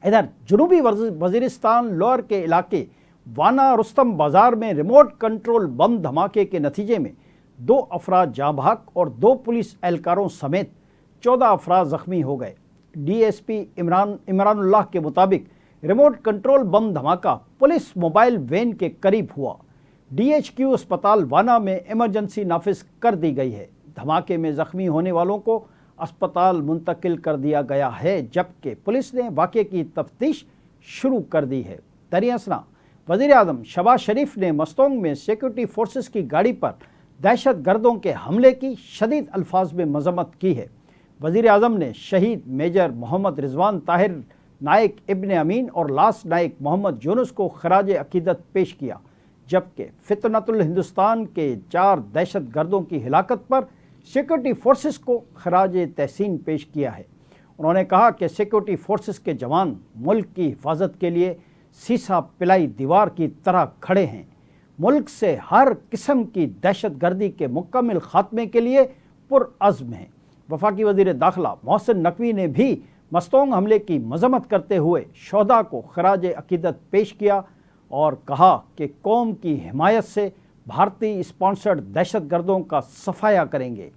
ادھر جنوبی وزیرستان لور کے علاقے وانا رستم بازار میں ریموٹ کنٹرول بم دھماکے کے نتیجے میں 2 افراد جاں بحق اور 2 پولیس اہلکاروں سمیت 14 افراد زخمی ہو گئے۔ ڈی ایس پی عمران اللہ کے مطابق ریموٹ کنٹرول بم دھماکہ پولیس موبائل وین کے قریب ہوا۔ ڈی ایچ کیو اسپتال وانا میں ایمرجنسی نافذ کر دی گئی ہے۔ دھماکے میں زخمی ہونے والوں کو اسپتال منتقل کر دیا گیا ہے، جبکہ پولیس نے واقعے کی تفتیش شروع کر دی ہے۔ دریں اثنا وزیر اعظم شہباز شریف نے مستونگ میں سیکورٹی فورسز کی گاڑی پر دہشت گردوں کے حملے کی شدید الفاظ میں مذمت کی ہے۔ وزیر اعظم نے شہید میجر محمد رضوان طاہر نائک ابن امین اور لاس نائک محمد یونس کو خراج عقیدت پیش کیا، جبکہ فتنۃ الہندوستان کے 4 دہشت گردوں کی ہلاکت پر سیکورٹی فورسز کو خراج تحسین پیش کیا ہے۔ انہوں نے کہا کہ سیکورٹی فورسز کے جوان ملک کی حفاظت کے لیے سیسا پلائی دیوار کی طرح کھڑے ہیں، ملک سے ہر قسم کی دہشت گردی کے مکمل خاتمے کے لیے پرعزم ہیں۔ وفاقی وزیر داخلہ محسن نقوی نے بھی مستونگ حملے کی مذمت کرتے ہوئے شہداء کو خراج عقیدت پیش کیا اور کہا کہ قوم کی حمایت سے بھارتی اسپانسرڈ دہشت گردوں کا صفایا کریں گے۔